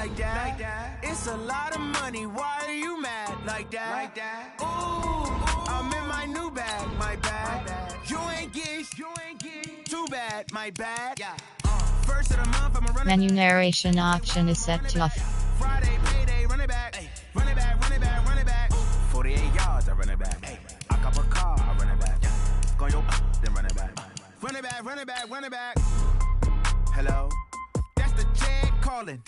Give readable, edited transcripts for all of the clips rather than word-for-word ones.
like that. It's a lot of money, why are you mad like that? Ooh, I'm in my new bag, my bad. You ain't get, too bad, my bad. First of the month, I'm a running Menu narration option is set to off. Friday, payday, run it back. Run it back, run it back, run it back. 48 yards, I run it back. I cop a car, I run it back. Go yo, then run it back. Run it back, run it back, run it back. Hello? That's the jag calling.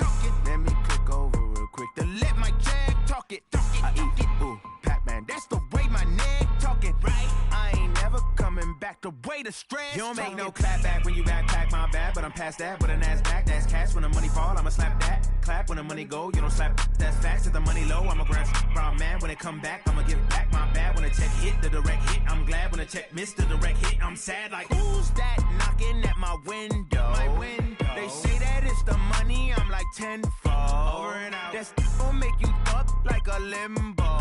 Let me click over real quick to let my jag talk it. I eat it, ooh, Pac-Man. That's the way my neck talking, right? I ain't never coming back the way the stress. You don't make no clap back when you backpack, my bad, but I'm past that. With a NASDAQ, that's cash. When the money fall, I'ma slap that. Clap when the money go, you don't slap. That's facts. If the money low, I'ma grab brown man. When it come back, I'ma give back my bad. When the check hit, the direct hit. I'm glad when the check missed the direct hit. I'm sad like, who's that knocking at my window? My window. They say that it's the money, I'm like tenfold. Over and out. That's gon' make you up like a limbo.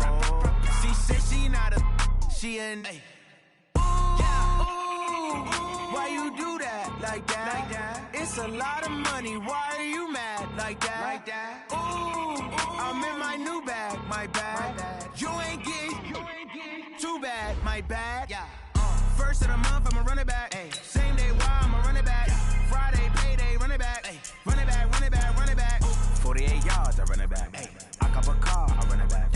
She said she not a, she an. Ooh, why you do that like that? It's a lot of money, why are you mad like that? Ooh, I'm in my new bag, my bad. You ain't get, too bad, my bad. First of the month, I'ma run it back. Same day, why I'ma run it back. Friday, payday, run it back. Run it back, run it back, run it back. 48 yards, I run it back. I cop a car, I run it back.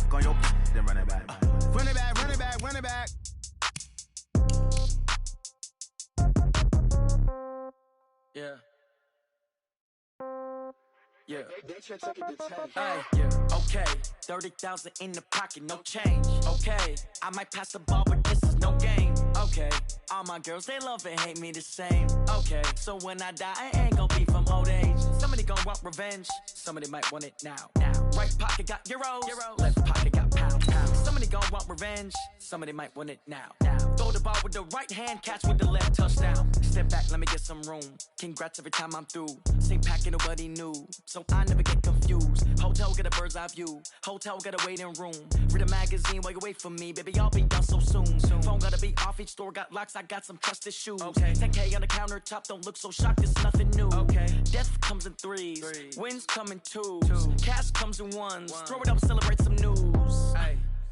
Go yo, then run it back. Run it back, run it back, run it back. Yeah. Yeah. Yeah. Okay. 30,000 in the pocket, no change. Okay. I might pass the ball, but this is no game. Okay. All my girls, they love and hate me the same. Okay. So when I die, I ain't gonna be from old age. Somebody gonna want revenge. Somebody might want it now. Right pocket got euros. Left pocket got pound. Somebody gonna want revenge. Somebody might want it now. Throw the ball with the right hand, catch with the left, touchdown. Step back, let me get some room. Congrats every time I'm through. Same packet, nobody knew. So I never get confused. Hotel get a bird's eye view. Hotel get a waiting room. Read a magazine while you wait for me. Baby, I'll be done so soon. Phone gotta be off, each store got locks. I got some trusted shoes. 10K on the countertop, don't look so shocked, it's nothing new. Death comes in threes. Wins come in twos. Cash comes in ones. Throw it up, celebrate some news.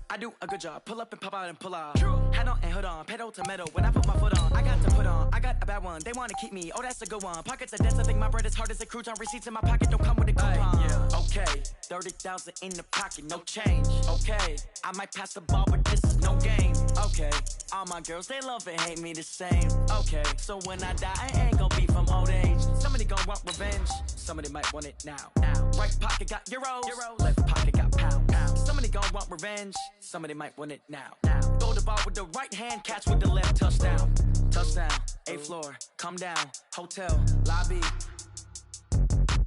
I do a good job, pull up and pop out and pull out. Hat on and hood on, pedal to metal. When I put my foot on, I got to put on. I got a bad one, they wanna keep me. Oh, that's a good one. Pockets are dense, I think my bread is hard as a crouton. Receipts in my pocket don't come with a coupon. Okay, 30,000 in the pocket, no change. Okay, I might pass the ball, but this is no game. Okay, all my girls, they love and hate me the same. Okay, so when I die, I ain't gonna be from old age. Somebody gonna want revenge. Somebody might want it now. Right pocket got euros. Left pocket got pound. Somebody gonna want revenge. Somebody might want it now. Throw the ball with the right hand, catch with the left, touchdown. Touchdown, 8th floor, come down. Hotel, lobby.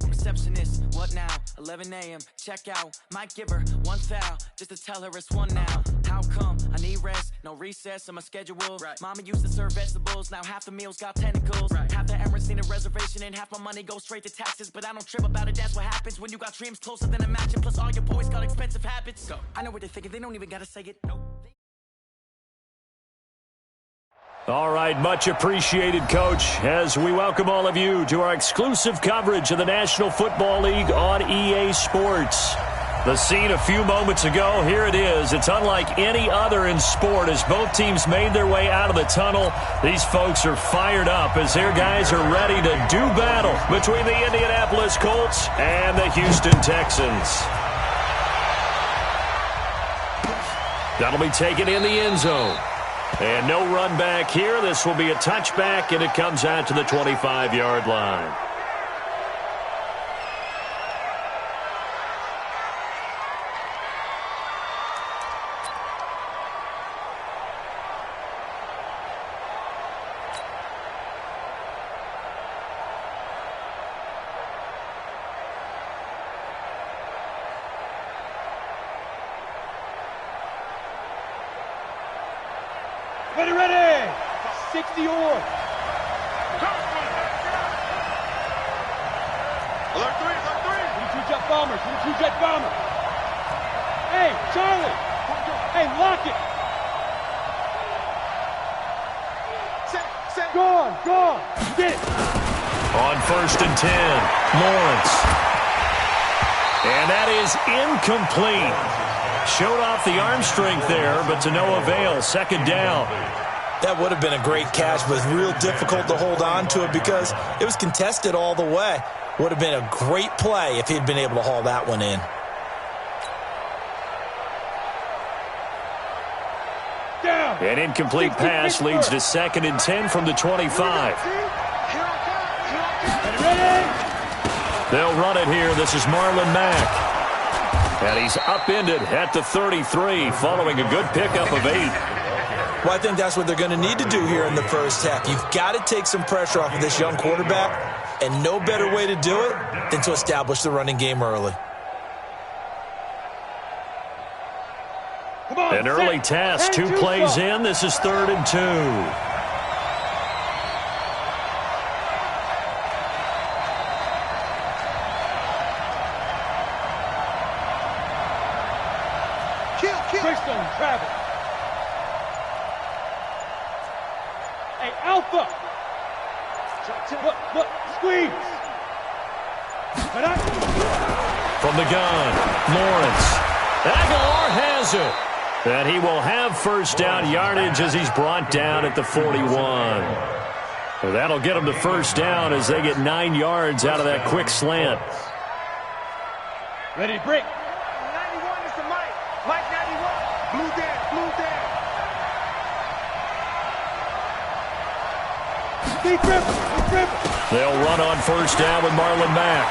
Receptionist, what now? 11 a.m., check out. Might give her one foul, just to tell her it's one now. How come? I need rest, no recess in my schedule. Mama used to serve vegetables, now half the meals got tentacles. Half the Emirates need a reservation and half my money goes straight to taxes. But I don't trip about it, that's what happens when you got dreams closer than a matching. Plus all your boys got expensive habits. Go. I know what they're thinking, they don't even gotta say it. Nope. All right, much appreciated, Coach, as we welcome all of you to our exclusive coverage of the National Football League on EA Sports. The scene a few moments ago, here it is. It's unlike any other in sport as both teams made their way out of the tunnel. These folks are fired up as their guys are ready to do battle between the Indianapolis Colts and the Houston Texans. That'll be taken in the end zone. And no run back here. This will be a touchback, and it comes out to the 25-yard line. Ready! 60 or. Alert 3, alert 3. 2 jet bombers, 2 jet bombers. Hey, Charlie! Hey, lock it! Set. Go on! Get it! On 1st and 10, Lawrence. that is incomplete. Showed off the arm strength there, but to no avail. Second down. That would have been a great catch, but real difficult to hold on to it because it was contested all the way. Would have been a great play if he'd been able to haul that one in. An incomplete pass leads to 2nd and 10 from the 25. They'll run it here. This is Marlon Mack. And he's upended at the 33 following a good pickup of 8. Well, I think that's what they're going to need to do here in the first half. You've got to take some pressure off of this young quarterback, and no better way to do it than to establish the running game early. An early task, 2 plays in. This is 3rd and 2. Christone Travis. Hey, Alpha. Look, squeeze. From the gun, Lawrence. Aguilar has it. And he will have first down yardage as he's brought down at the 41. Well, that'll get him to first down as they get 9 yards out of that quick slant. Ready to break. 91 is the Mike. Mike 91. Blue down. Deep river. They'll run on first down with Marlon Mack.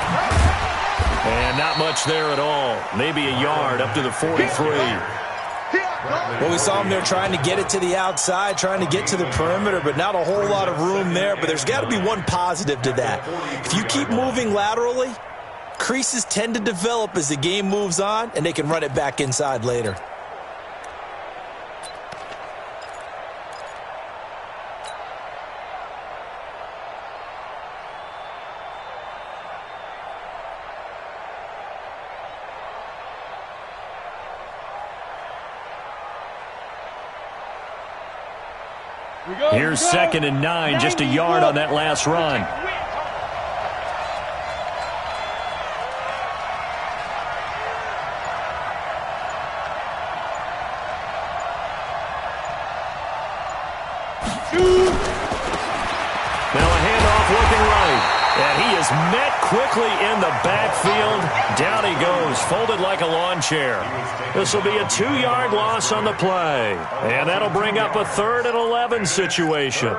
And not much there at all. Maybe a yard up to the 43. Well, we saw him there trying to get it to the outside, trying to get to the perimeter, but not a whole lot of room there. But there's got to be one positive to that. If you keep moving laterally, creases tend to develop as the game moves on, and they can run it back inside later. Here's 2nd and 9, just a yard on that last run. Now a handoff looking right. And he is met quickly in the backfield. Down he goes, folded like a lawn chair. This will be a 2-yard loss on the play. And that'll bring up a 3rd and 11 situation.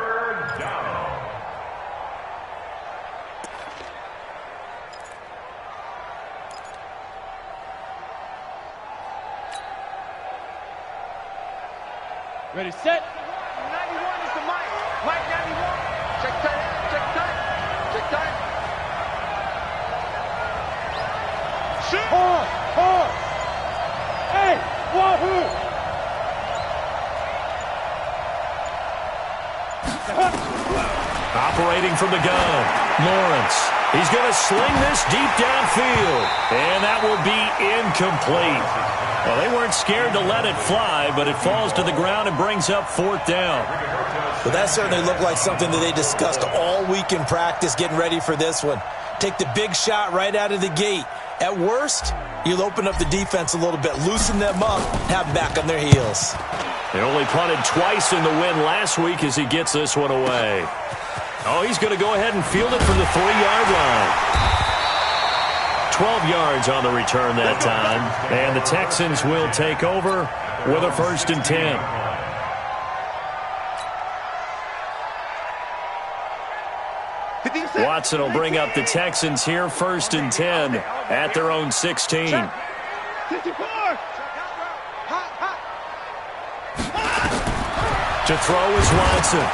Ready, set. 91 is the Mike. Mike 91. Check tight. Shoot. Hard. Hey, wahoo. Operating from the gun, Lawrence. He's going to sling this deep downfield. And that will be incomplete. Well, they weren't scared to let it fly, but it falls to the ground and brings up 4th down. But that certainly looked like something that they discussed all week in practice getting ready for this one. Take the big shot right out of the gate. At worst, you'll open up the defense a little bit, loosen them up, have them back on their heels. They only punted twice in the win last week as he gets this one away. Oh, he's going to go ahead and field it from the 3-yard line. 12 yards on the return that time. And the Texans will take over with a 1st and 10. Watson will bring up the Texans here, 1st and 10 at their own 16. 54. To throw is Watson.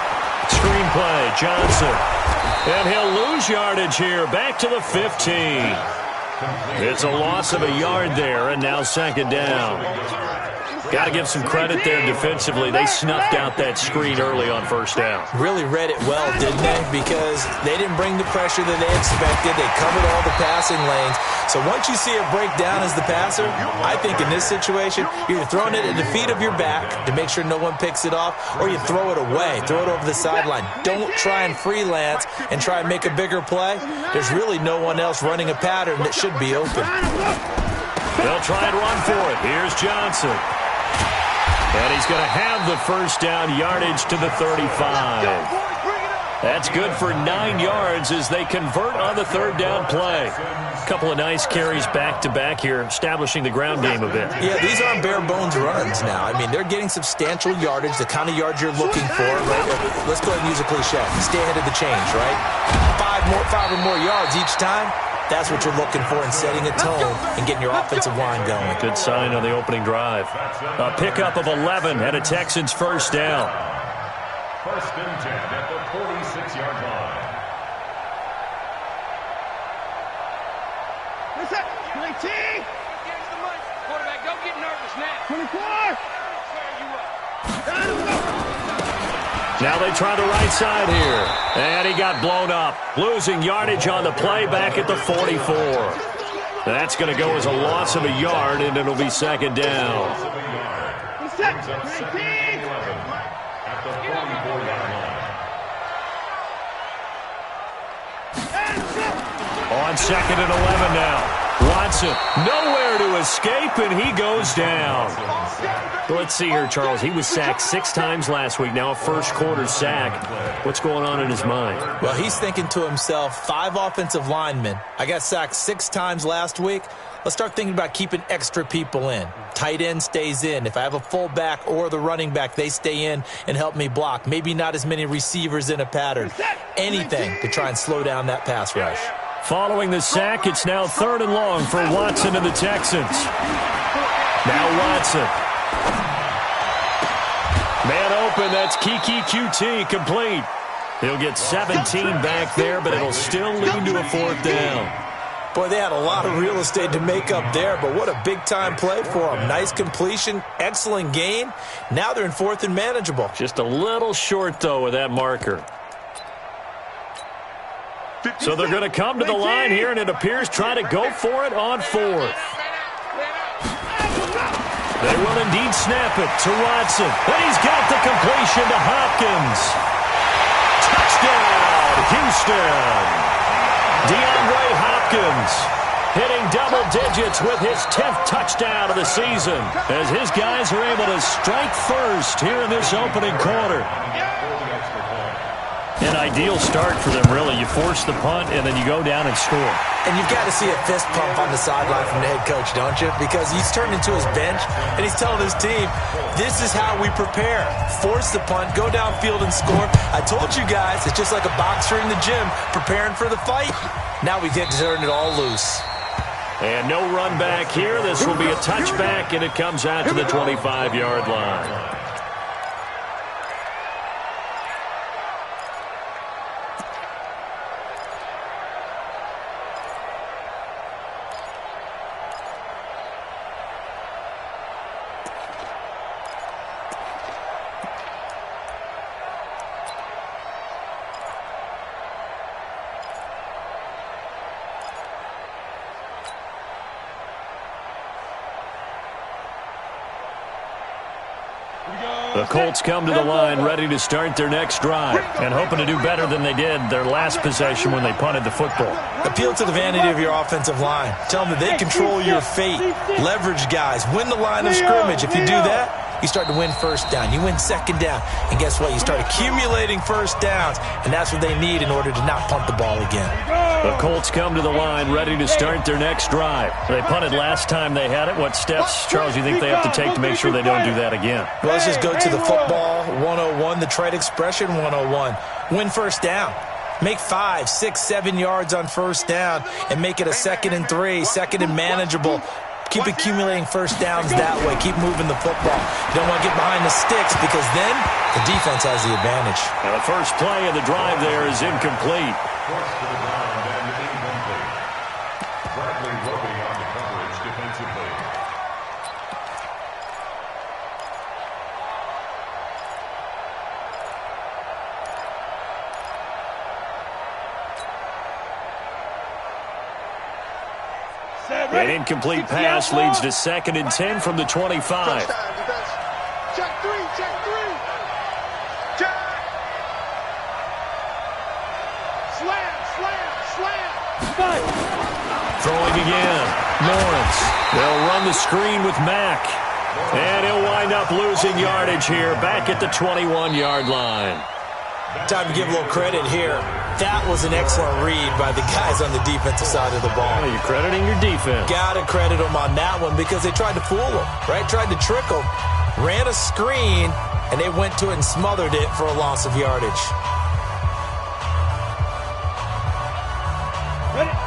Screenplay, Johnson. And he'll lose yardage here, back to the 15. It's a loss of a yard there, and now 2nd down. Got to give some credit there defensively. They snuffed out that screen early on first down. Really read it well, didn't they? Because they didn't bring the pressure that they expected. They covered all the passing lanes. So once you see it break down as the passer, I think in this situation, you're either throwing it at the feet of your back to make sure no one picks it off, or you throw it away, throw it over the sideline. Don't try and freelance and try and make a bigger play. There's really no one else running a pattern that should be open. They'll try and run for it. Here's Johnson. And he's going to have the first down, yardage to the 35. That's good for 9 yards as they convert on the third down play. A couple of nice carries back-to-back here, establishing the ground game a bit. Yeah, these aren't bare-bones runs now. I mean, they're getting substantial yardage, the kind of yards you're looking for, right? Let's go ahead and use a cliche. Stay ahead of the change, right? Five or more yards each time. That's what you're looking for in setting a tone and getting your offensive line going. Good sign on the opening drive. A pickup of 11 and a Texans first down. First and 10 at the 46-yard line. What's that? 19. Here's the money. Quarterback, don't get nervous now. 24. Now they try the right side here. And he got blown up. Losing yardage on the play back at the 44. That's going to go as a loss of a yard, and it'll be second down. On second and 11 now. Watson, nowhere to escape, and he goes down. Let's see here, Charles. He was sacked 6 times last week. Now a first-quarter sack. What's going on in his mind? Well, he's thinking to himself, 5 offensive linemen. I got sacked 6 times last week. Let's start thinking about keeping extra people in. Tight end stays in. If I have a fullback or the running back, they stay in and help me block. Maybe not as many receivers in a pattern. Anything to try and slow down that pass rush. Following the sack, it's now 3rd and long for Watson and the Texans. Now Watson. Man open, that's Kiki QT, complete. He'll get 17 back there, but it'll still lead to a 4th down. Boy, they had a lot of real estate to make up there, but what a big-time play for them. Nice completion, excellent gain. Now they're in 4th and manageable. Just a little short, though, with that marker. So they're going to come to the line here, and it appears try to go for it on 4th. They will indeed snap it to Watson. And he's got the completion to Hopkins. Touchdown, Houston. DeAndre Hopkins hitting double digits with his 10th touchdown of the season as his guys are able to strike first here in this opening quarter. An ideal start for them, really. You force the punt, and then you go down and score. And you've got to see a fist pump on the sideline from the head coach, don't you? Because he's turned into his bench, and he's telling his team, this is how we prepare. Force the punt, go downfield and score. I told you guys, it's just like a boxer in the gym preparing for the fight. Now we get to turn it all loose. And no run back here. This will be a touchback, and it comes out to the 25-yard line. The Colts come to the line ready to start their next drive and hoping to do better than they did their last possession when they punted the football. Appeal to the vanity of your offensive line. Tell them that they control your fate. Leverage guys. Win the line of scrimmage. If you do that, you start to win first down. You win second down. And guess what? You start accumulating first downs. And that's what they need in order to not punt the ball again. The Colts come to the line ready to start their next drive. They punted last time they had it. What steps, Charles, do you think they have to take to make sure they don't do that again? Well, let's just go to the football 101, the trade expression 101. Win first down. Make 5, 6, 7 yards on first down and make it a 2nd and 3, 2nd and manageable. Keep accumulating first downs that way. Keep moving the football. You don't want to get behind the sticks because then the defense has the advantage. Now the first play of the drive there is incomplete. An incomplete pass leads to 2nd and 10 from the 25. Check three. Check. Slam. Throwing again. Lawrence. They'll run the screen with Mack. And he'll wind up losing yardage here back at the 21-yard line. Time to give a little credit here. That was an excellent read by the guys on the defensive side of the ball. Well, you're crediting your defense. Got to credit them on that one because they tried to fool them, right? Tried to trick them. Ran a screen, and they went to it and smothered it for a loss of yardage.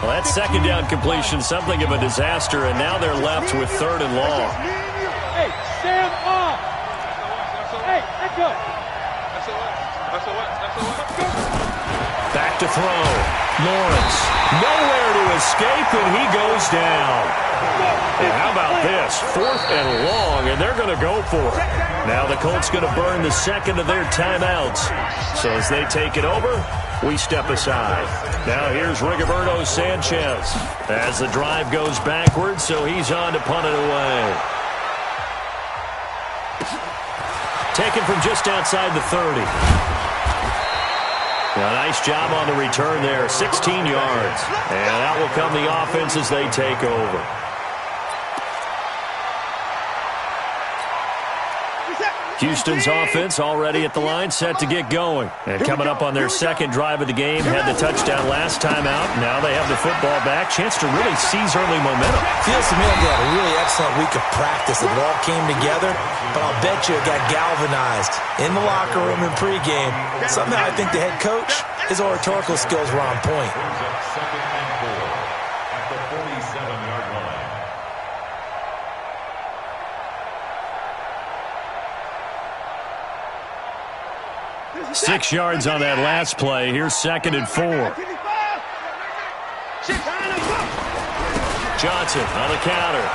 Well, that 2nd down completion, something of a disaster, and now they're left with 3rd and long. Hey, stand up. Hey, echo. Back to throw. Lawrence. Nowhere to escape, and he goes down. And how about this? 4th and long, and they're going to go for it. Now the Colts going to burn the 2nd of their timeouts. So as they take it over, we step aside. Now here's Rigoberto Sanchez as the drive goes backwards, so he's on to punt it away. Taken from just outside the 30. A nice job on the return there, 16 yards. And out will come the offense as they take over. Houston's offense already at the line, set to get going. And coming up on their 2nd drive of the game, had the touchdown last time out. Now they have the football back. Chance to really seize early momentum. Feels to me like they had a really excellent week of practice. It all came together, but I'll bet you it got galvanized in the locker room in pregame. Somehow I think the head coach, his oratorical skills were on point. 2nd and 4 at the 47-yard line. 6 yards on that last play. Here's 2nd and 4. Johnson on the counter.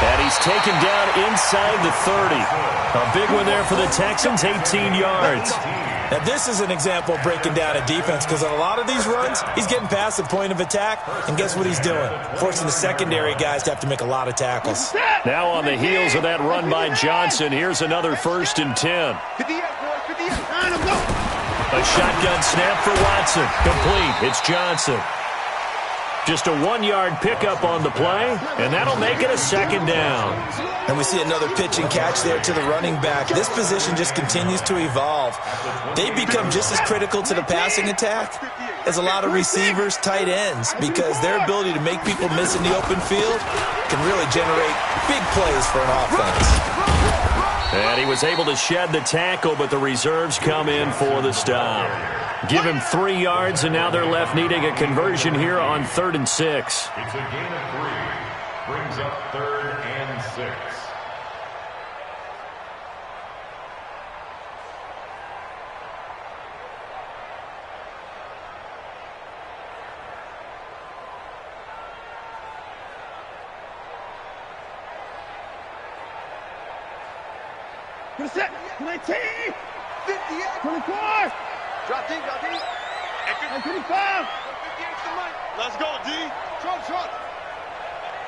And he's taken down inside the 30. A big one there for the Texans, 18 yards. Now, this is an example of breaking down a defense because on a lot of these runs, he's getting past the point of attack, and guess what he's doing? Forcing the secondary guys to have to make a lot of tackles. Now on the heels of that run by Johnson, here's another 1st and 10. A shotgun snap for Watson. Complete. It's Johnson. Just a 1-yard pickup on the play, and that'll make it a 2nd down. And we see another pitch and catch there to the running back. This position just continues to evolve. They become just as critical to the passing attack as a lot of receivers, tight ends, because their ability to make people miss in the open field can really generate big plays for an offense. And he was able to shed the tackle, but the reserves come in for the stop. Give him 3 yards, and now they're left needing a conversion here on 3rd and 6. It's a gain of 3. Brings up 3rd and 6. Set, 19, 58, 24. Drop deep. 25. 58 to Mike. Let's go, D. Trump.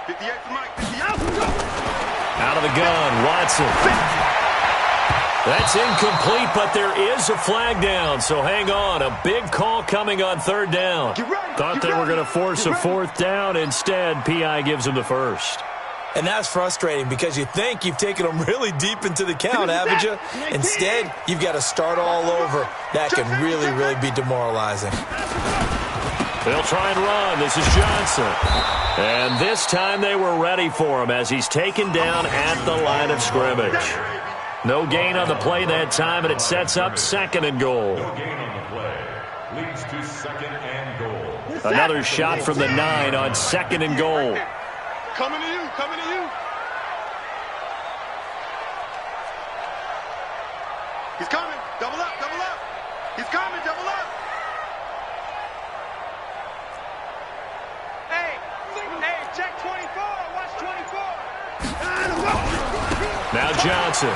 58 to Mike. 50 out of the gun, Watson. That's incomplete, but there is a flag down, so hang on. A big call coming on 3rd down. Thought they were going to force a 4th down. Instead, P.I. gives them the 1st. And that's frustrating because you think you've taken them really deep into the count, haven't you? Instead, you've got to start all over. That can really, really be demoralizing. They'll try and run. This is Johnson. And this time they were ready for him as he's taken down at the line of scrimmage. No gain on the play that time, and it sets up 2nd and goal. No gain on the play. Leads to 2nd and goal. Another shot from the 9 on 2nd and goal. Coming to you. He's coming. Double up. He's coming. Double up. Hey, check 24. Watch 24. Now Johnson.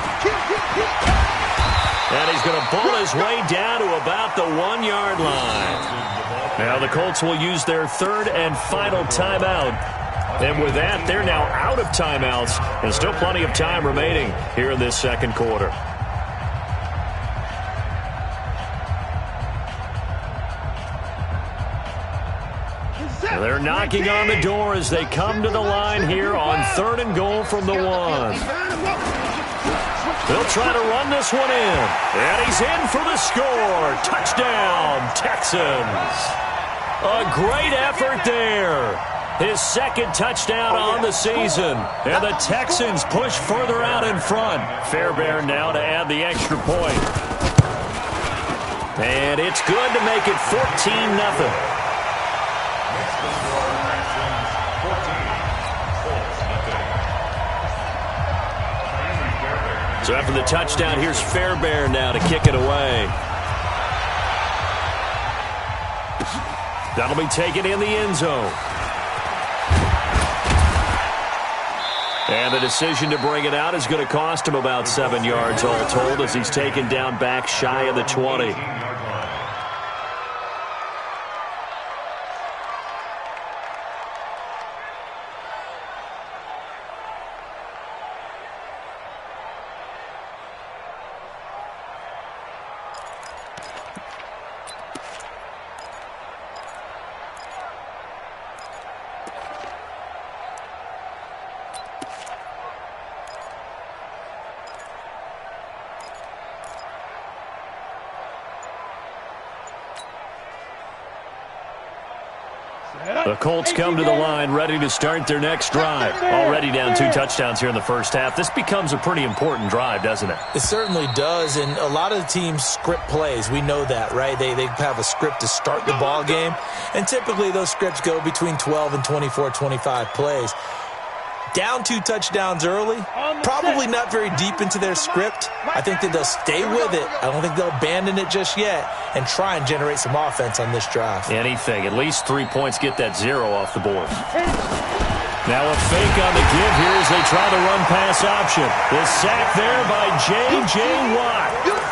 And he's going to pull his way down to about the 1-yard line. Now the Colts will use their third and final timeout. And with that, they're now out of timeouts and still plenty of time remaining here in this second quarter. They're knocking on the door as they come to the line here on 3rd and goal from the 1. They'll try to run this one in. And he's in for the score. Touchdown, Texans. A great effort there. His second touchdown on the season. And the Texans push further out in front. Fairbairn now to add the extra point. And it's good to make it 14-0. So after the touchdown, here's Fairbairn now to kick it away. That'll be taken in the end zone. And the decision to bring it out is going to cost him about 7 yards all told as he's taken down back shy of the 20. The Colts come to the line ready to start their next drive. Already down 2 touchdowns here in the first half. This becomes a pretty important drive, doesn't it? It certainly does, and a lot of the teams script plays. We know that, right? They have a script to start the ball game, and typically those scripts go between 12 and 24, 25 plays. Down 2 touchdowns early, probably not very deep into their script. I think that they'll stay with it. I don't think they'll abandon it just yet and try and generate some offense on this drive. Anything. At least 3 points, get that 0 off the board. Now a fake on the give here as they try the run-pass option. The sack there by J.J. Watt.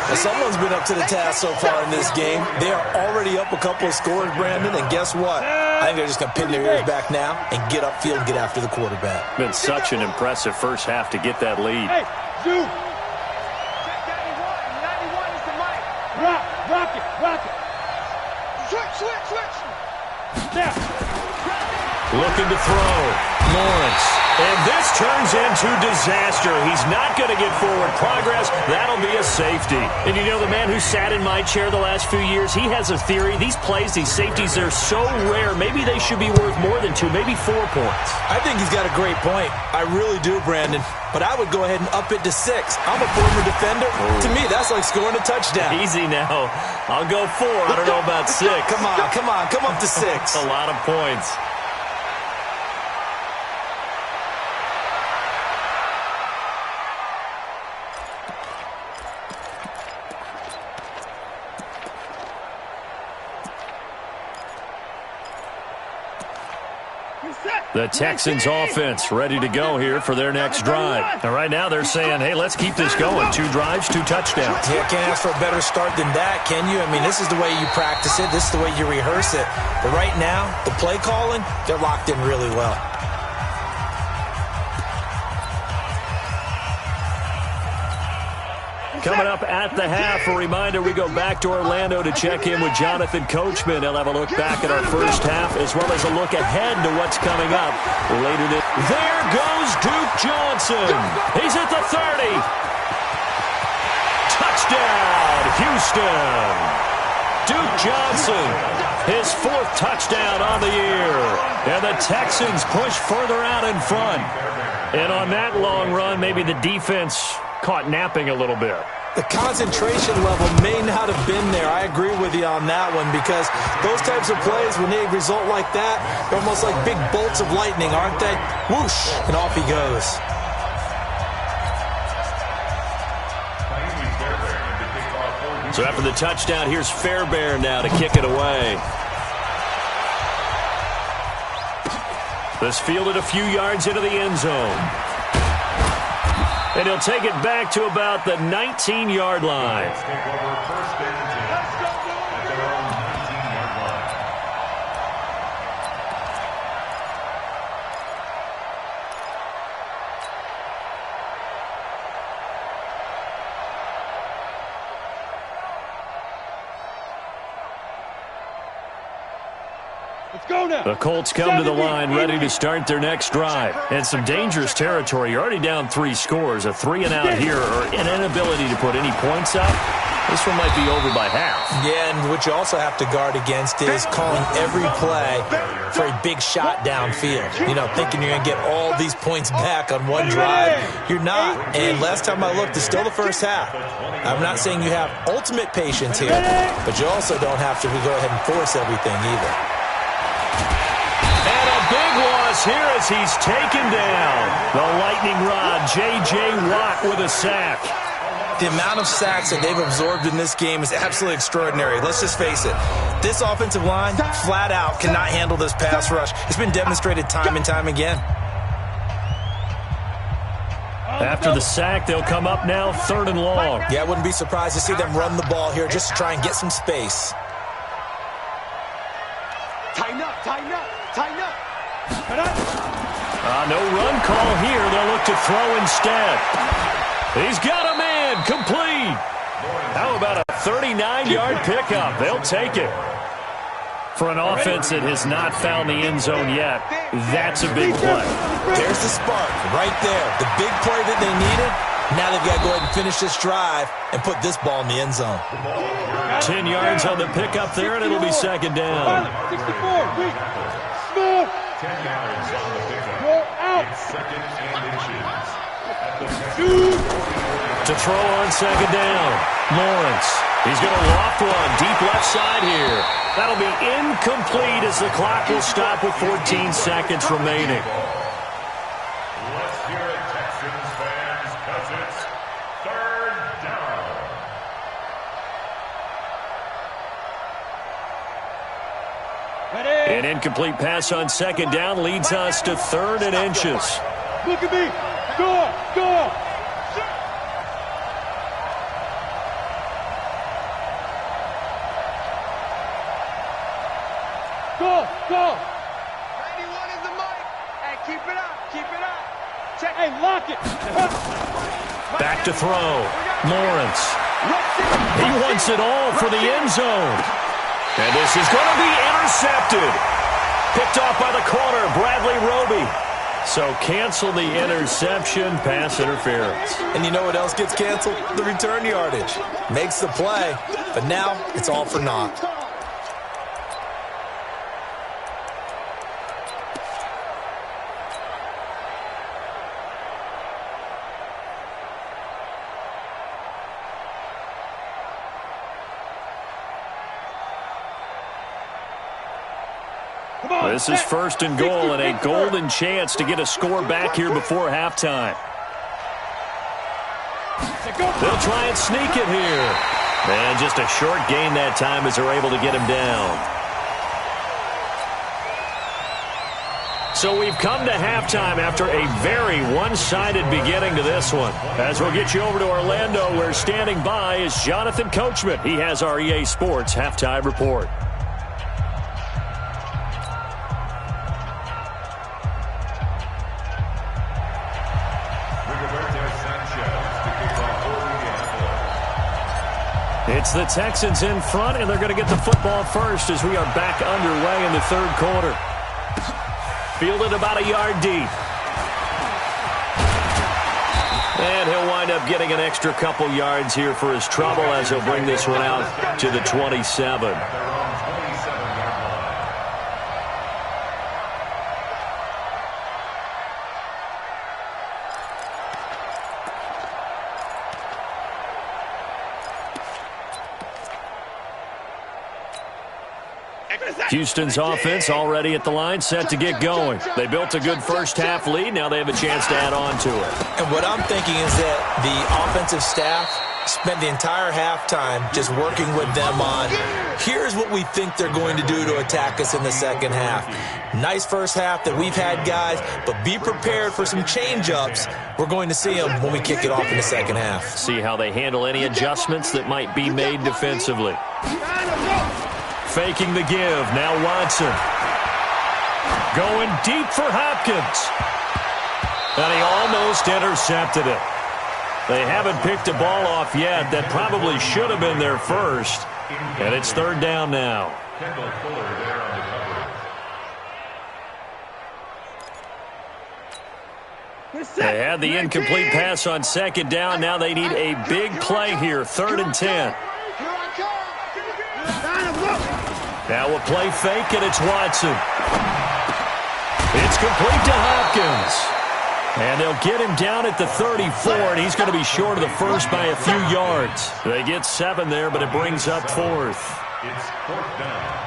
Now, someone's been up to the task so far in this game. They are already up a couple of scores, Brandon, and guess what? I think they're just going to pin their ears back now and get upfield and get after the quarterback. Been such an impressive first half to get that lead. Hey, dude. Check 91 is the mic. Rock it. Switch. Now. Looking to throw. Lawrence. And this turns into disaster. He's not going to get forward progress. That'll be a safety. And you know, the man who sat in my chair the last few years, he has a theory. These plays, these safeties, they're so rare. Maybe they should be worth more than 2, maybe 4 points. I think he's got a great point. I really do, Brandon. But I would go ahead and up it to 6. I'm a former defender. Oh. To me, that's like scoring a touchdown. Easy now. I'll go 4. I don't know about 6. Come on. Come up to 6. That's a lot of points. The Texans offense ready to go here for their next drive. And right now they're saying, hey, let's keep this going. 2 drives, 2 touchdowns. Yeah, can't ask for a better start than that, can you? I mean, this is the way you practice it. This is the way you rehearse it. But right now, the play calling, they're locked in really well. Coming up at the half, a reminder, we go back to Orlando to check in with Jonathan Coachman. He'll have a look back at our first half as well as a look ahead to what's coming up later. There goes Duke Johnson. He's at the 30. Touchdown, Houston. Duke Johnson, his 4th touchdown on the year. And the Texans push further out in front. And on that long run, maybe the defense caught napping a little bit. The concentration level may not have been there. I agree with you on that one because those types of plays, when they result like that, they're almost like big bolts of lightning, aren't they? Whoosh, and off he goes. So after the touchdown, here's Fairbairn now to kick it away. This fielded a few yards into the end zone. And he'll take it back to about the 19-yard line. Let's take over first and 10 at their own 19-yard line. Let's go now. The Colts come to the line ready to start their next drive. And some dangerous territory. You're already down 3 scores. A 3-and-out here or an inability to put any points up. This one might be over by half. Yeah, and what you also have to guard against is calling every play for a big shot downfield. You know, thinking you're going to get all these points back on one drive. You're not. And last time I looked, it's still the first half. I'm not saying you have ultimate patience here, but you also don't have to go ahead and force everything either. And a big loss here as he's taken down. The lightning rod, J.J. Watt with a sack. The amount of sacks that they've absorbed in this game is absolutely extraordinary. Let's just face it. This offensive line, flat out, cannot handle this pass rush. It's been demonstrated time and time again. After the sack, they'll come up now 3rd and long. Yeah, I wouldn't be surprised to see them run the ball here just to try and get some space. Tighten up, tighten up, tighten up. No run call here. They'll look to throw instead. He's got a man complete. How about a 39-yard pickup? They'll take it. For an offense that has not found the end zone yet, that's a big play. There's the spark right there. The big play that they needed. Now they've got to go ahead and finish this drive and put this ball in the end zone. 10 yards on the pickup there, and it'll be 2nd down. 64, 10 yards on the pickup. It's 2nd and inches. To throw on 2nd down, Lawrence. He's going to loft one deep left side here. That'll be incomplete as the clock will stop with 14 seconds remaining. Let's hear it, Texans fans, because it's 3rd down. An incomplete pass on 2nd down leads us to 3rd and inches. Look at me. Go, go. Go, go. 91 is the mic. Hey, keep it up, keep it up. Check. Hey, lock it. Back to throw. Lawrence. He wants it all for the end zone. And this is going to be intercepted. Picked off by the corner, Bradley Roby. So cancel the interception, pass interference. And you know what else gets canceled? The return yardage. Makes the play, but now it's all for naught. This is 1st and goal and a golden chance to get a score back here before halftime. They'll try and sneak it here. And just a short gain that time as they're able to get him down. So we've come to halftime after a very one-sided beginning to this one. As we'll get you over to Orlando, where standing by is Jonathan Coachman. He has our EA Sports halftime report. It's the Texans in front, and they're going to get the football first as we are back underway in the 3rd quarter. Fielded about a yard deep. And he'll wind up getting an extra couple yards here for his trouble as he'll bring this one out to the 27. Houston's offense already at the line, set to get going. They built a good first-half lead. Now they have a chance to add on to it. And what I'm thinking is that the offensive staff spent the entire halftime just working with them on, here's what we think they're going to do to attack us in the second half. Nice first half that we've had, guys, but be prepared for some change-ups. We're going to see them when we kick it off in the second half. See how they handle any adjustments that might be made defensively. Faking the give. Now Watson. Going deep for Hopkins. And he almost intercepted it. They haven't picked a ball off yet. That probably should have been their first. And it's third down now. They had the incomplete pass on second down. Now they need a big play here. 3rd and 10. Now a play fake, and it's Watson. It's complete to Hopkins. And they'll get him down at the 34, and he's going to be short of the first by a few yards. They get 7 there, but it brings up 4th. It's 4th down.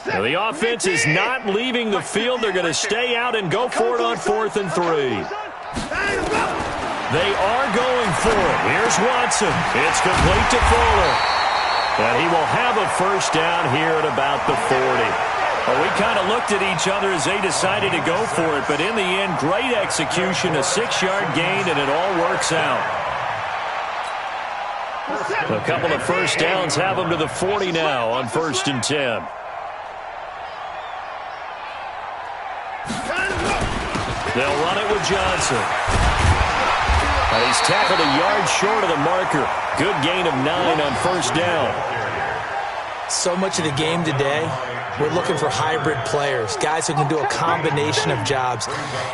Now the offense is not leaving the field. They're going to stay out and go for it on 4th and 3. They are going for it. Here's Watson. It's complete to Fuller. And he will have a first down here at about the 40. Well, we kind of looked at each other as they decided to go for it, but in the end, great execution, a 6-yard gain, and it all works out. A couple of first downs have them to the 40 now on 1st and 10. They'll run it with Johnson. And he's tackled a yard short of the marker. Good gain of 9 on first down. So much of the game today, we're looking for hybrid players, guys who can do a combination of jobs.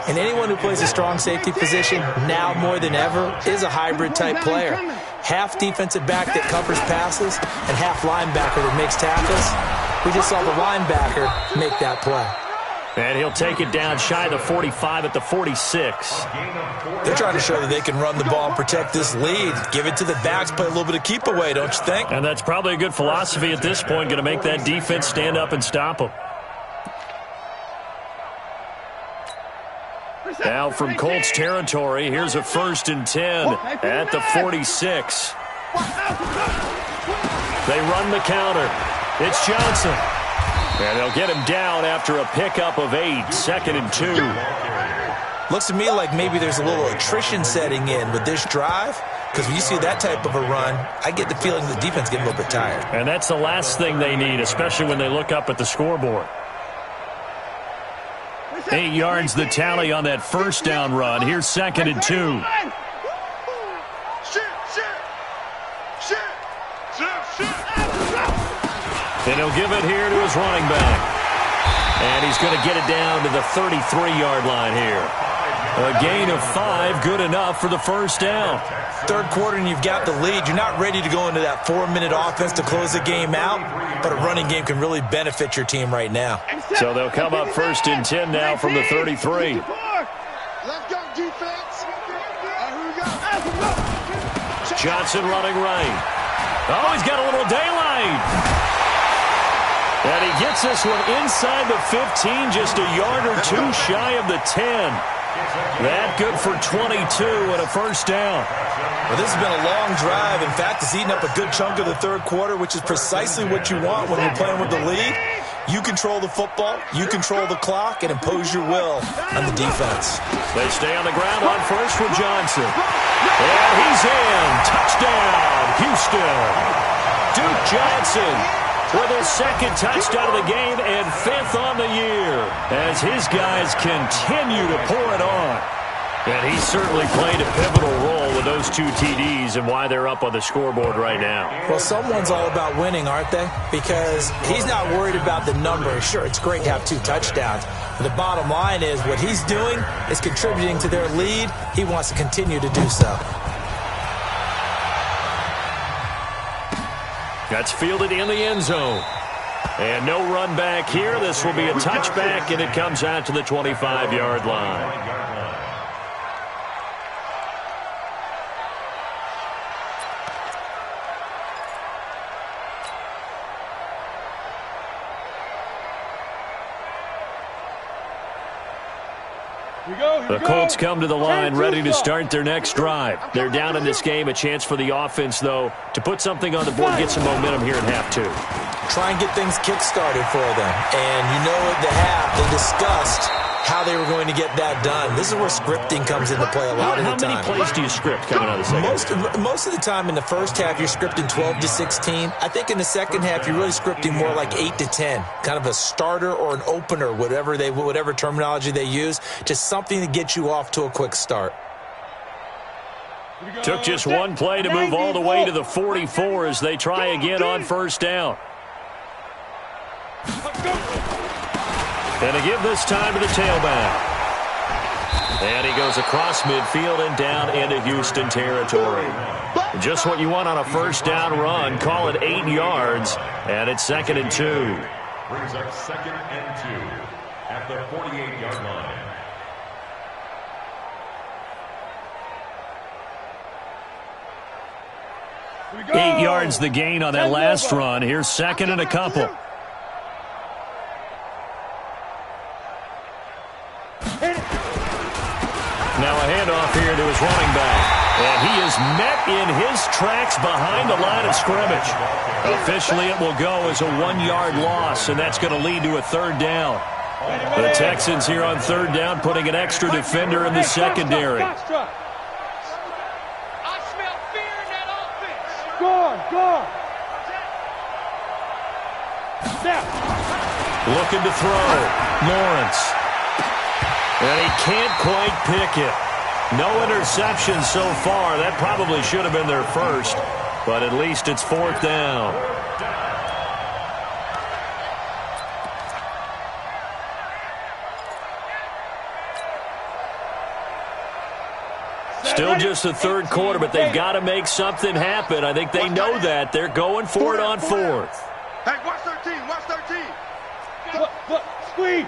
And anyone who plays a strong safety position, now more than ever, is a hybrid-type player. Half defensive back that covers passes and half linebacker that makes tackles. We just saw the linebacker make that play. And he'll take it down shy of the 45 at the 46. They're trying to show that they can run the ball and protect this lead. Give it to the backs, play a little bit of keep away, don't you think? And that's probably a good philosophy at this point, going to make that defense stand up and stop them. Now from Colts territory, here's a 1st and 10 at the 46. They run the counter. It's Johnson. And they'll get him down after a pickup of 8, 2nd and 2. Looks to me like maybe there's a little attrition setting in with this drive, because when you see that type of a run, I get the feeling the defense getting a little bit tired. And that's the last thing they need, especially when they look up at the scoreboard. 8 yards the tally on that first down run. Here's 2nd and 2. And he'll give it here to his running back. And he's going to get it down to the 33-yard line here. A gain of 5, good enough for the first down. Third quarter and you've got the lead. You're not ready to go into that 4-minute offense to close the game out, but a running game can really benefit your team right now. So they'll come up 1st and 10 now from the 33. Let's go, defense. Johnson running right. Oh, he's got a little daylight. And he gets this one inside the 15, just a yard or 2 shy of the 10. That good for 22 and a first down. Well, this has been a long drive. In fact, it's eaten up a good chunk of the third quarter, which is precisely what you want when you're playing with the lead. You control the football, you control the clock, and impose your will on the defense. They stay on the ground on first with Johnson. And he's in. Touchdown, Houston. Duke Johnson with his 2nd touchdown of the game and 5th on the year as his guys continue to pour it on. And he certainly played a pivotal role with those 2 TDs and why they're up on the scoreboard right now. Well, someone's all about winning, aren't they? Because he's not worried about the number. Sure, it's great to have 2 touchdowns. But the bottom line is what he's doing is contributing to their lead. He wants to continue to do so. That's fielded in the end zone. And no run back here. This will be a touchback, and it comes out to the 25-yard line. The Colts come to the line ready to start their next drive. They're down in this game. A chance for the offense, though, to put something on the board, get some momentum here in half two. Try and get things kick-started for them. And you know at the half, they discussed how they were going to get that done. This is where scripting comes into play a lot of the time. How many plays do you script coming out of the second? Most of the time in the first half, you're scripting 12 to 16. I think in the second half, you're really scripting more like 8 to 10. Kind of a starter or an opener, whatever terminology they use. Just something to get you off to a quick start. Took just one play to move all the way to the 44 as they try again on first down. And to give this time to the tailback. And he goes across midfield and down into Houston territory. Just what you want on a first down run. Call it 8 yards, and it's 2nd and 2. Brings up 2nd and 2 at the 48-yard line. 8 yards the gain on that last run. Here's 2nd and a couple. Now a handoff here to his running back. And he is met in his tracks behind the line of scrimmage. Officially, it will go as a 1-yard loss, and that's going to lead to a 3rd down. The Texans here on 3rd down putting an extra defender in the secondary. I smell fear in that offense. Go. Looking to throw. Lawrence. And he can't quite pick it. No interceptions so far. That probably should have been their first, but at least it's 4th down. Still just the 3rd quarter, but they've got to make something happen. I think they know that. They're going for it on 4th. Hey, watch 13, watch 13. Look, squeeze.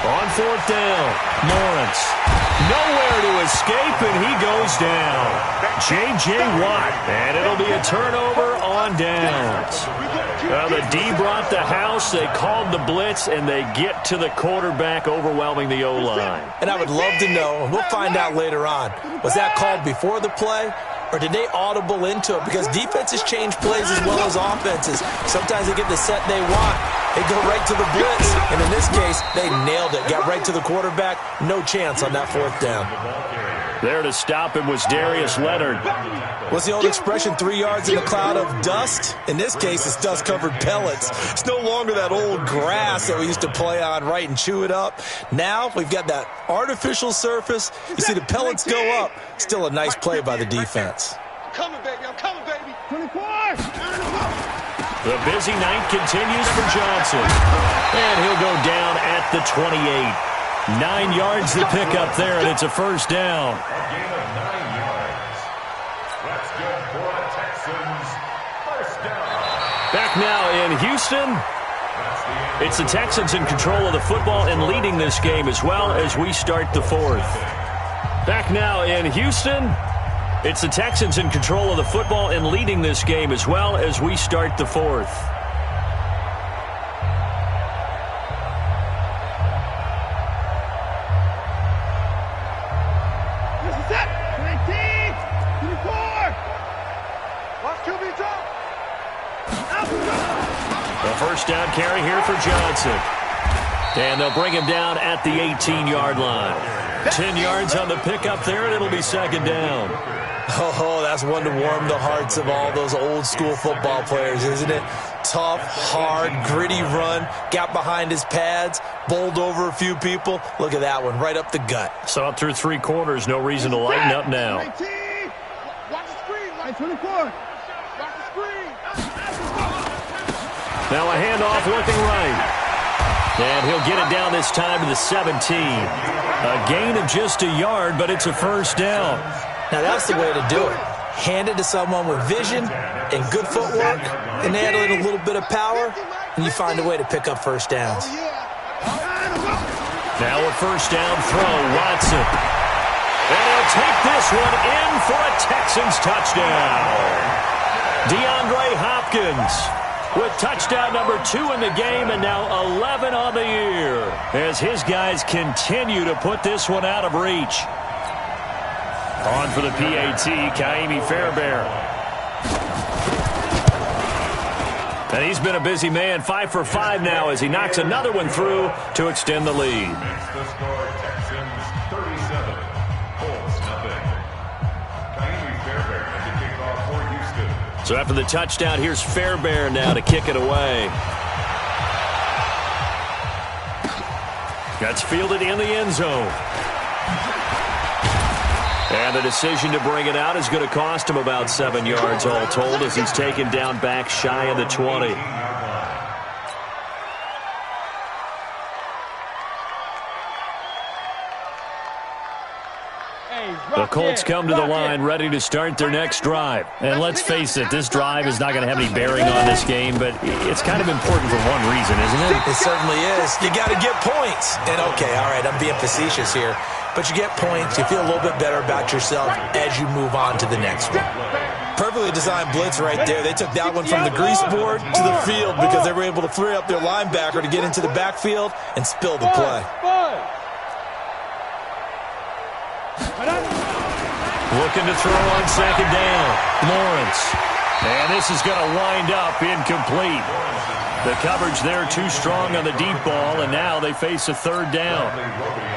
On 4th down, Lawrence. Nowhere to escape, and he goes down. J.J. Watt, and it'll be a turnover on downs. The D brought the house. They called the blitz, and they get to the quarterback, overwhelming the O-line. And I would love to know, and we'll find out later on, was that called before the play? Or did they audible into it? Because defenses change plays as well as offenses. Sometimes they get the set they want. They go right to the blitz. And in this case, they nailed it. Got right to the quarterback. No chance on that 4th down. There to stop him was Darius Leonard. What's the old expression, 3 yards in a cloud of dust? In this case, it's dust-covered pellets. It's no longer that old grass that we used to play on, right, and chew it up. Now we've got that artificial surface. You see the pellets go up. Still a nice play by the defense. I'm coming, baby. 24. The busy night continues for Johnson. And he'll go down at the 28. 9 yards to pick up there, and it's a first down. A gain of 9 yards. That's good for the Texans. First down. Back now in Houston. It's the Texans in control of the football and leading this game as well as we start the 4th. Back now in Houston. It's the Texans in control of the football and leading this game as well as we start the 4th. A first down carry here for Johnson. And they'll bring him down at the 18-yard line. 10 yards on the pickup there, and it'll be 2nd down. Oh, that's one to warm the hearts of all those old-school football players, isn't it? Tough, hard, gritty run, got behind his pads, bowled over a few people. Look at that one, right up the gut. Saw it through 3 quarters, no reason to lighten up now. Watch the screen. 24. Watch the screen. Now a handoff looking right. And he'll get it down this time to the 17. A gain of just a yard, but it's a first down. Now that's the way to do it. Hand it to someone with vision and good footwork, and add a little bit of power, and you find a way to pick up first downs. Now a first down throw, Watson. And he'll take this one in for a Texans touchdown. DeAndre Hopkins with touchdown number 2 in the game and now 11 on the year as his guys continue to put this one out of reach. On for the PAT, Kaimi Fairbairn. And he's been a busy man, 5 for 5 now as he knocks another one through to extend the lead. Makes the score Texans 37, Colts nothing. Kaimi Fairbairn at the kickoff for Houston. So after the touchdown, here's Fairbairn now to kick it away. That's fielded in the end zone. And the decision to bring it out is going to cost him about 7 yards all told as he's taken down back shy of the 20. The Colts come to the line ready to start their next drive. And let's face it, this drive is not going to have any bearing on this game, but it's kind of important for one reason, isn't it? It certainly is. You got to get points. And okay, all right, I'm being facetious here. But you get points, you feel a little bit better about yourself as you move on to the next one. Perfectly designed blitz right there. They took that one from the grease board to the field because they were able to free up their linebacker to get into the backfield and spill the play. Looking to throw on second down. Lawrence. And this is going to wind up incomplete. The coverage there too strong on the deep ball, and now they face a third down.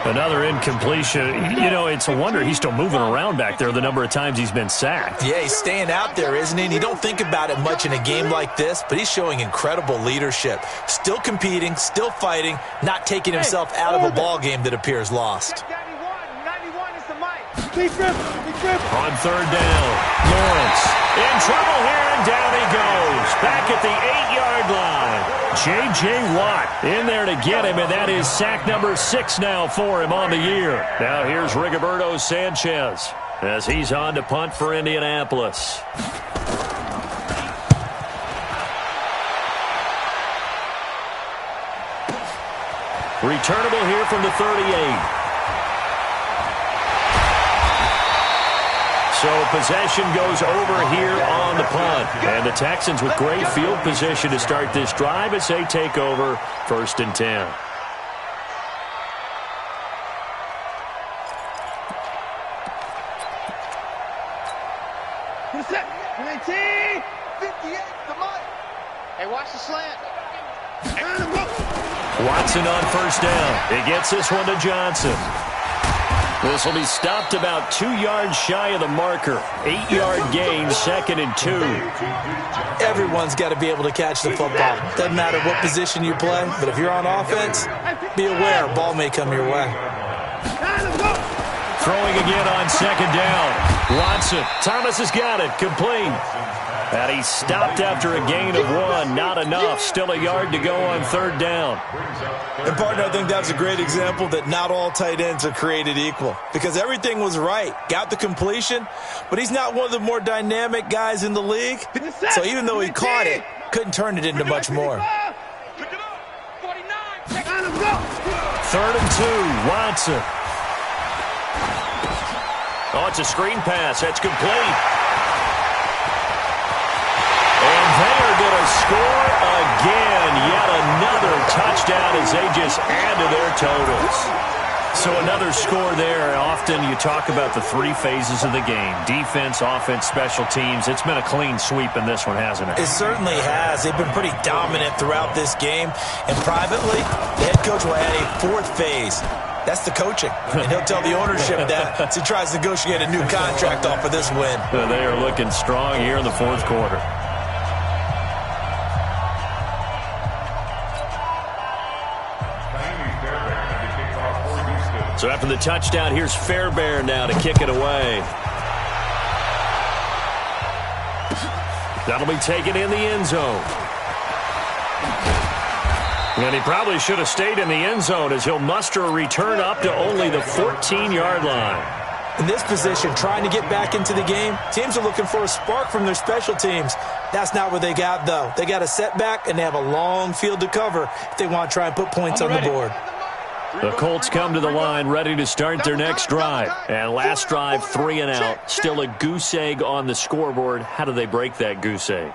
Another incompletion. You know, it's a wonder he's still moving around back there the number of times he's been sacked. Yeah, he's staying out there, isn't he? And you don't think about it much in a game like this, but he's showing incredible leadership. Still competing, still fighting, not taking himself out of a ball game that appears lost. On third down, Lawrence in trouble here, and down he goes. Back at the 8-yard line. J.J. Watt in there to get him, and that is sack number 6 now for him on the year. Now here's Rigoberto Sanchez as he's on to punt for Indianapolis. Returnable here from the 38. So possession goes over here on the punt. And the Texans with great field position to start this drive as they take over 1st and 10. Hey, watch the slant. Watson on first down. He gets this one to Johnson. This will be stopped about 2 yards shy of the marker. 8-yard gain, 2nd and 2. Everyone's got to be able to catch the football. Doesn't matter what position you play, but if you're on offense, be aware, ball may come your way. Throwing again on second down. Watson. Thomas has got it. Complete. And he stopped after a gain of 1. Not enough. Still a yard to go on third down. And, partner, I think that's a great example that not all tight ends are created equal. Because everything was right. Got the completion, but he's not one of the more dynamic guys in the league. So even though he caught it, couldn't turn it into much more. 3rd and 2. Watson. Oh, it's a screen pass. That's complete. And they are going to score again. Yet another touchdown as they just add to their totals. So another score there. Often you talk about the 3 phases of the game. Defense, offense, special teams. It's been a clean sweep in this one, hasn't it? It certainly has. They've been pretty dominant throughout this game. And privately, the head coach will add a 4th phase. That's the coaching. And he'll tell the ownership that as he tries to negotiate a new contract off of this win. They are looking strong here in the 4th quarter. So after the touchdown, here's Fairbairn now to kick it away. That'll be taken in the end zone. And he probably should have stayed in the end zone as he'll muster a return up to only the 14-yard line. In this position, trying to get back into the game, teams are looking for a spark from their special teams. That's not what they got, though. They got a setback, and they have a long field to cover if they want to try and put points on the board. The Colts come to the line ready to start their next drive. And last drive, 3 and out. Still a goose egg on the scoreboard. How do they break that goose egg?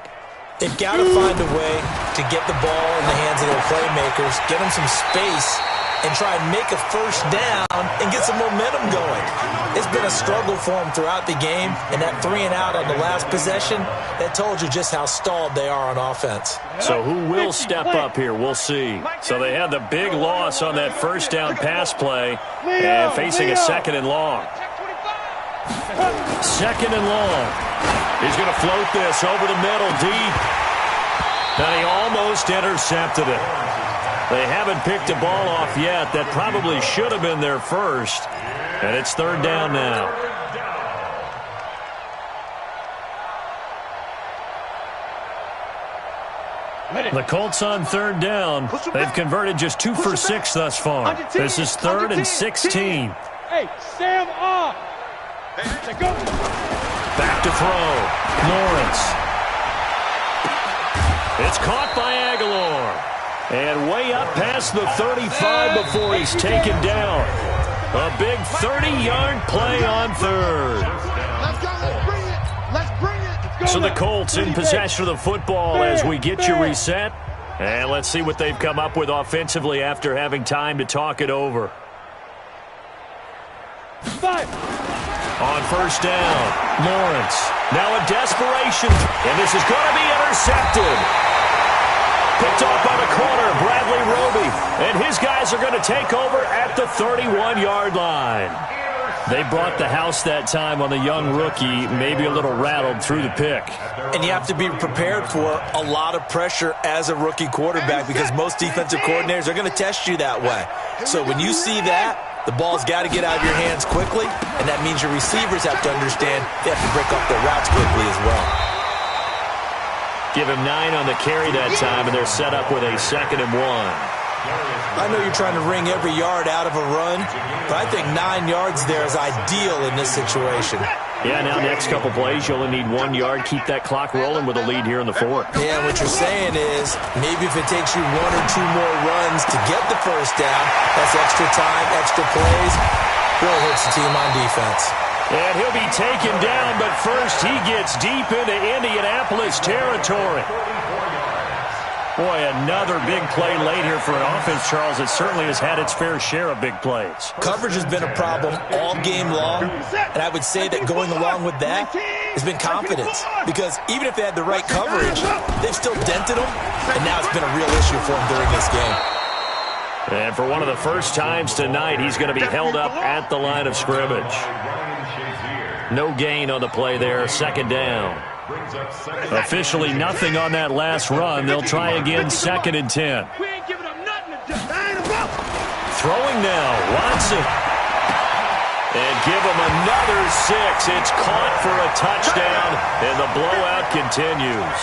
They've got to find a way to get the ball in the hands of their playmakers, get them some space, and try and make a first down and get some momentum going. It's been a struggle for them throughout the game, and that 3 and out on the last possession, that told you just how stalled they are on offense. So who will step up here? We'll see. So they had the big loss on that first down pass play and facing a 2nd and long. 2nd and long. He's going to float this over the middle deep. And he almost intercepted it. They haven't picked a ball off yet. That probably should have been their first. And it's 3rd down now. The Colts on 3rd down. They've converted just 2 for 6 thus far. This is 3rd and 16. Hey, Sam off. Back to throw. Lawrence. It's caught by Aguilar. And way up past the 35 before he's taken down. A big 30-yard play on 3rd. Let's go. Let's bring it. Let's bring it. So the Colts in possession of the football as we get you reset. And let's see what they've come up with offensively after having time to talk it over. 5. On 1st down, Lawrence. Now a desperation. And this is going to be intercepted. Picked off by the corner, Bradley Roby. And his guys are going to take over at the 31-yard line. They brought the house that time on the young rookie, maybe a little rattled through the pick. And you have to be prepared for a lot of pressure as a rookie quarterback because most defensive coordinators are going to test you that way. So when you see that, the ball's got to get out of your hands quickly, and that means your receivers have to understand they have to break off their routes quickly as well. Give him 9 on the carry that time, and they're set up with a 2nd and 1. I know you're trying to wring every yard out of a run, but I think 9 yards there is ideal in this situation. Yeah, now next couple plays, you only need 1 yard. Keep that clock rolling with a lead here in the 4th. Yeah, what you're saying is maybe if it takes you 1 or 2 more runs to get the first down, that's extra time, extra plays, really hurts the team on defense. And he'll be taken down, but first he gets deep into Indianapolis territory. Boy, another big play late here for an offense, Charles. It certainly has had its fair share of big plays. Coverage has been a problem all game long, and I would say that going along with that has been confidence. Because even if they had the right coverage, they've still dented them, and now it's been a real issue for them during this game. And for one of the first times tonight, he's going to be held up at the line of scrimmage. No gain on the play there, 2nd down. Officially nothing on that last run. They'll try again, 2nd and 10. We ain't giving up nothing to do. Throwing now, Watson. And give him another 6. It's caught for a touchdown, and the blowout continues.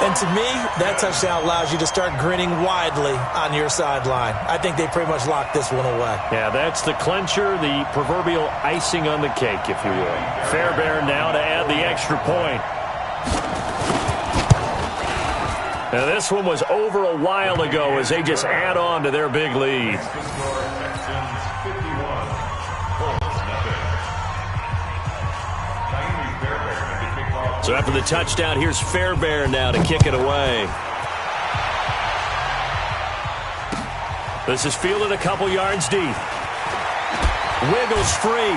And to me, that touchdown allows you to start grinning widely on your sideline. I think they pretty much locked this one away. Yeah, that's the clincher, the proverbial icing on the cake, if you will. Fairbairn now to add the extra point. Now, this one was over a while ago as they just add on to their big lead. So after the touchdown, here's Fairbairn now to kick it away. This is fielded a couple yards deep. Wiggles free.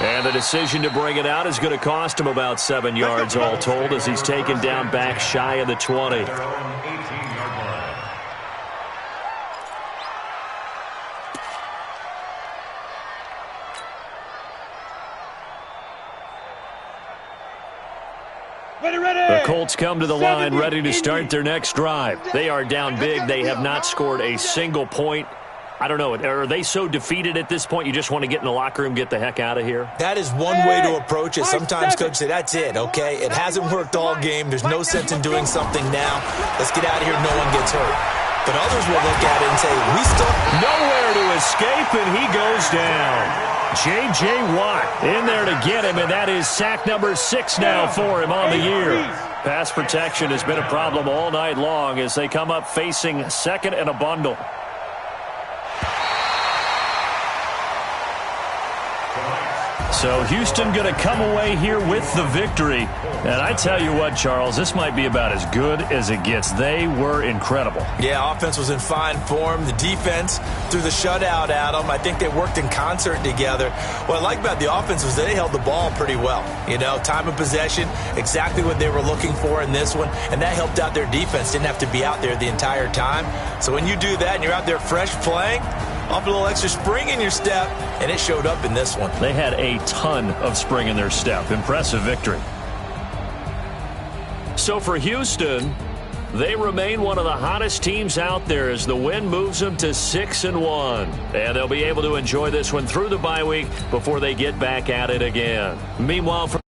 And the decision to bring it out is going to cost him about 7 yards all told as he's taken down back shy of the 20. The Colts come to the line ready to start their next drive. They are down big. They have not scored a single point. I don't know. Are they so defeated at this point you just want to get in the locker room, get the heck out of here? That is one way to approach it. Sometimes coaches say, that's it, okay? It hasn't worked all game. There's no sense in doing something now. Let's get out of here. No one gets hurt. But others will look at it and say, we still... Nowhere to escape, and he goes down. J.J. Watt in there to get him, and that is sack number 6 now for him on the year. Pass protection has been a problem all night long as they come up facing 2nd and a bundle. So Houston going to come away here with the victory. And I tell you what, Charles, this might be about as good as it gets. They were incredible. Yeah, offense was in fine form. The defense threw the shutout at them. I think they worked in concert together. What I like about the offense was they held the ball pretty well. You know, time of possession, exactly what they were looking for in this one, and that helped out their defense. Didn't have to be out there the entire time. So when you do that and you're out there fresh playing, off a little extra spring in your step, and it showed up in this one. They had a ton of spring in their step. Impressive victory. So for Houston, they remain one of the hottest teams out there as the win moves them to 6-1. And they'll be able to enjoy this one through the bye week before they get back at it again. Meanwhile,